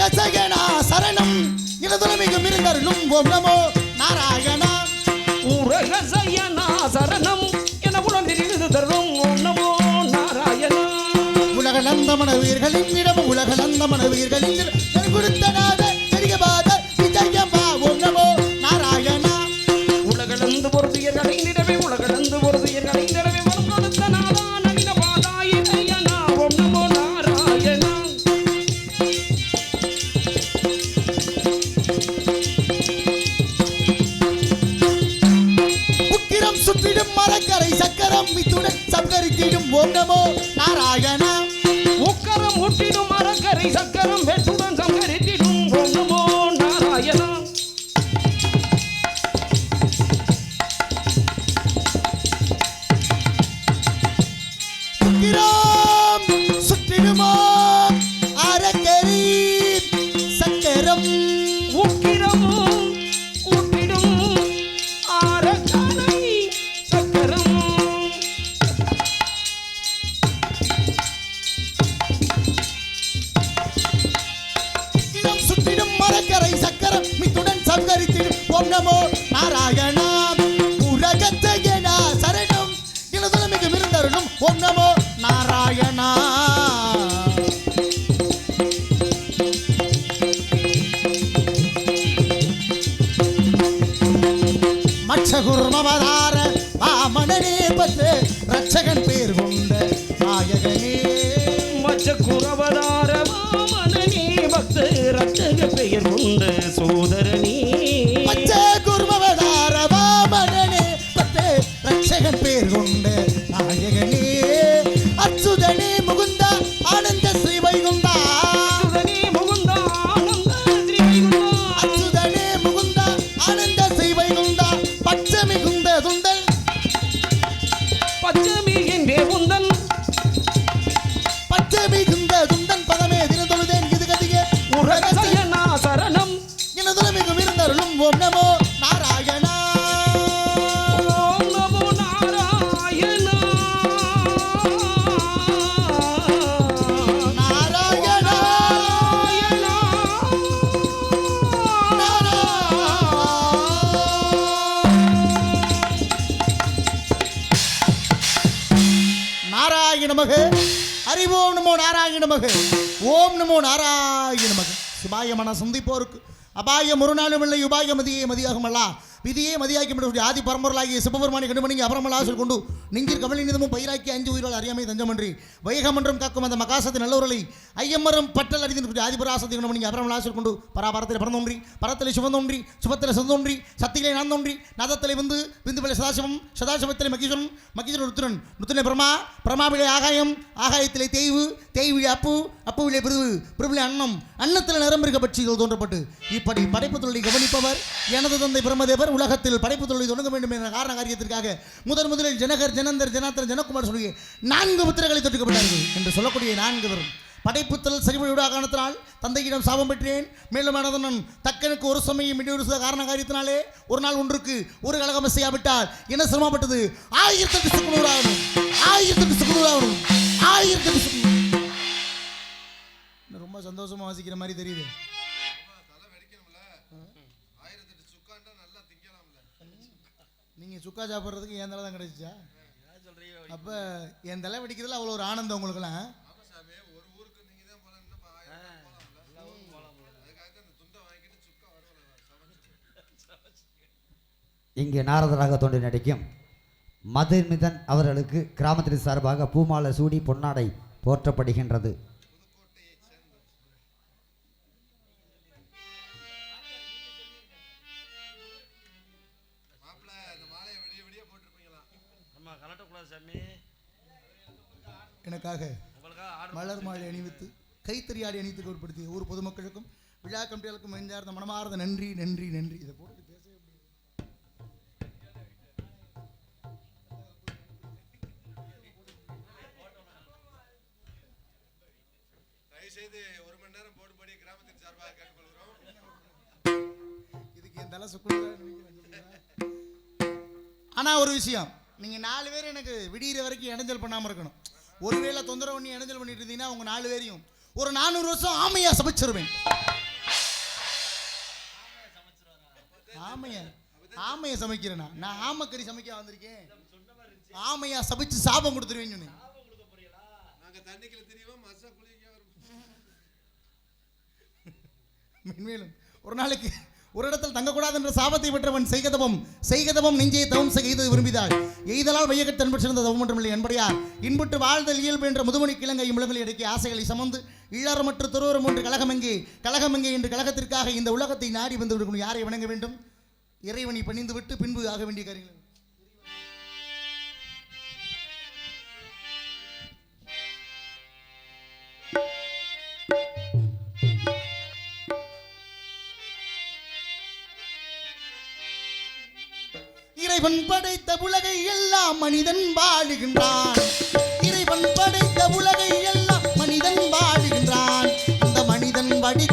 உரகசகனா சரணம் இனதுலமிகும் இருந்தருளும் ஓம் நமோ நாராயணா. உரகசயனா சரணம் என உணர்ந்து தரும் ஓம் நமோ நாராயணா. உலகளந்தமன உயிர்களின் இடம் உலகளந்தமன உயிர்களின் கொடுத்த நாத பெரியபாத விஜயம்பா ஓம் நமோ நாராயணா. உலகளந்து பொருதியர்களை நிறவே உலகளந்து பொருதியர்களை நிறவே வரும் கொடுத்த நாதா நளின பாதாய நயனா ஓம் நமோ நாராயணா. உக்கிரம் சுற்றிடும் மரக்கரை சக்கரம் இத்துடன் சங்கரித்திடும் ஓம் நமோ நாராயணா. உக்கரம் முட்டிடும் மரக்கரை சக்கரம் வெட்டுடன் சங்கரித்திடும் ஓம் நமோ நாராயணா. உக்கிரம் சுற்றிடுமோ அரக்கரை சக்கரம் உக்கிரமும் முட்டிடும் ஆரக்கரை சக்கரம். உக்கிரம் சுற்றிடும் மரக்கரை சக்கரம் மித்துடன் சங்கரித்திடும் ஓம் நமோ நாராயணா. உலகத்தகனா சரணம் இனதுலமிகு மிருந்தருளும் ஓம் நமோ நாராயணா. மச்சகுர்மவதார வாமனனே பத்து ரட்சகன் பேர் கொண்ட நாயகனே. மச்சகுரவதார வாமனனே பக்த ரட்சக பெயர் கொண்ட சோதரனே. மச்சகுர்மவதார வாமனனே பத்து ரட்சகன் பேர் கொண்ட நாயகனே. அச்சுதனே முகுந்தா ஆனந்த ஸ்ரீ வைகுந்தா. அச்சுதனே முகுந்தா ஆனந்த ஸ்ரீ வைகுந்தா. அச்சுதனே முகுந்தா ஆனந்த ஸ்ரீ வைகுந்தா. பச்சமி குந்த துந்தல் பச்சமி என்றே உந்தன் பச்சமி குந்த துந்தன் பதமே தினதொழுதேன் இது கதிகே. உரகசயனா சரணம் இனதுலமிகும் இருந்தருளும் ஓம் நமோ நாராயணா. ஓம் நமோ நாராயணா. நாராயணா நாராயண நமக. ஹரிஓம் நமோ நாராயண நமக. ஓம் நமோ நாராயண நமக. சிவாய மன சந்திப்போருக்கு அபாயம் ஒரு நாளும் இல்லை உபாய மதியே மதியாகும் அல்ல விதியே மதியாக்கி ஆதி பரம்பொருளாகிய சிவபெருமானை கண்டுமணிக்கு அபரமலாசல் கொண்டு நெஞ்சில் கவலை நிதமும் பயிராக்கி அஞ்சு உயிரோடு அறியாமை தஞ்சமன்றி வைகமன்றம் காக்கும் அந்த மகாசத்தை நல்லவர்களை ஐயம்மரம் பட்டல் அறிந்து ஆதிபராசத்தை கண்டுமணிக்கு அபரமலாசல் கொண்டு பராபரத்தில் பிறந்தோன்றி பரத்தில் சிவந்தோன்றி சுபத்தில் சிவந்தோன்றி சக்திகளை நான் தோன்றி நாதத்தில் வந்து விந்துபலை சதாசிவம் சதாசிவத்தில் மகீஸ்வரன் மகீஸ்வரன் ருத்ரன் ருத்ரனை பிரமா பிரமாவிலே ஆகாயம் ஆகாயத்திலே தேய்வு தேய்விலே அப்பு அப்புவிலே பிரிவு பிரிவிலே அன்னம் அன்னத்தில் நிரம்பிருக்க பட்சிகள் தோன்றப்பட்டு இப்படி படைப்பு தொழிலை கவனிப்பவர் எனது தந்தை பிரம்மதேவர் உலகத்தில் படைப்பு தொழிலை தொடங்க வேண்டும் என்ற காரண காரியத்திற்காக முதலில் ஜனகர் ஜனந்தர் ஜனாத்தர் ஜனகுமார் சொல்லிய 4 புத்திரர்களை தொட்டுக்கப்பட்டார்கள் என்று சொல்லக்கூடிய 4 பேரும் படைப்புத்தல் சரிவழியூடாக காரணத்தினால் தந்தையிடம் சாபம் பெற்றேன். மேலும் ஆனதன் தக்கனுக்கு ஒரு சமயம் இடையூறு காரண காரியத்தினாலே ஒரு நாள் ஒன்றுக்கு ஒரு கலகம் செய்யாவிட்டால் என்ன சிரமப்பட்டது 1008 சுக்குநூறு ஆகணும் 1008 சுக்குநூறு ஆகணும் 1008 சுக்குநூறு. ரொம்ப சந்தோஷமா வாசிக்கிற மாதிரி தெரியுது. நீங்கள் சுக்கா சாப்பிட்றதுக்கு என் தலை தான் கிடைச்சிச்சா? அப்போ என் தலை வெடிக்கிறதுல அவ்வளோ ஒரு ஆனந்தம் உங்களுக்குலாம். இங்கே நாரதராக தோன்றி நடிக்கும் மதுமிதன் அவர்களுக்கு கிராமத்தின் சார்பாக பூமாலை சூடி பொன்னாடை போற்றப்படுகின்றது. எனக்காக மலர் மாலை அணிவித்து கைத்தறியாடி அணிவித்து ஏற்படுத்திய ஊர் பொதுமக்களுக்கும் விழா கமிட்டிகளுக்கும் நெஞ்சார்ந்த மனமார்ந்த நன்றி நன்றி நன்றி. இதை போட்டு பேசவே இதுக்கு என் தலை சுக்கு. ஆனால் ஒரு விஷயம், நீங்கள் 4 பேர் எனக்கு விடிகிற வரைக்கும் இடைஞ்சல் பண்ணாமல் இருக்கணும். ஒருவேளை தொந்தரவு பண்ணி இடைஞ்சல் பண்ணிட்டு இருந்தீங்கன்னா உங்கள் 4 பேரையும் ஒரு 400 வருஷம் ஆமையா சமைச்சிருவேன். ஆமைய சமைக்கிறேனா? நான் ஆமக்கறி சமைக்க வந்திருக்கேன். ஆமையா சமைச்சு சாபம் கொடுத்துருவேன்னு சொன்னேன். மென்மேலும் ஒரு நாளைக்கு ஒரு இடத்தில் தங்கக்கூடாது என்ற சாபத்தை பெற்றவன் செய்கதவம் நெஞ்சே தவம் செய்து விரும்பினார். எய்தலால் வையகத் தன்பு சிறந்த தவம் ஒன்றுமில்லை என்படியார் இன்புட்டு வாழ்தல் இயல்பு என்ற முதுமணி கிழங்கை முழங்களை அடக்கி ஆசைகளை சமந்து இள்ளறமற்ற துரோரம் ஒன்று கழகமெங்கே என்று கழகத்திற்காக இந்த உலகத்தை நாடி வந்து யாரை வணங்க வேண்டும்? இறைவனை பணிந்து விட்டு பின்பு ஆக வேண்டிய காரியங்கள். இறைவன் படைத்த உலகை எல்லாம் மனிதன் வாழுகின்றான். இறைவன் படைத்த உலகை எல்லாம் மனிதன் வாழுகின்றான். அந்த மனிதன் வடி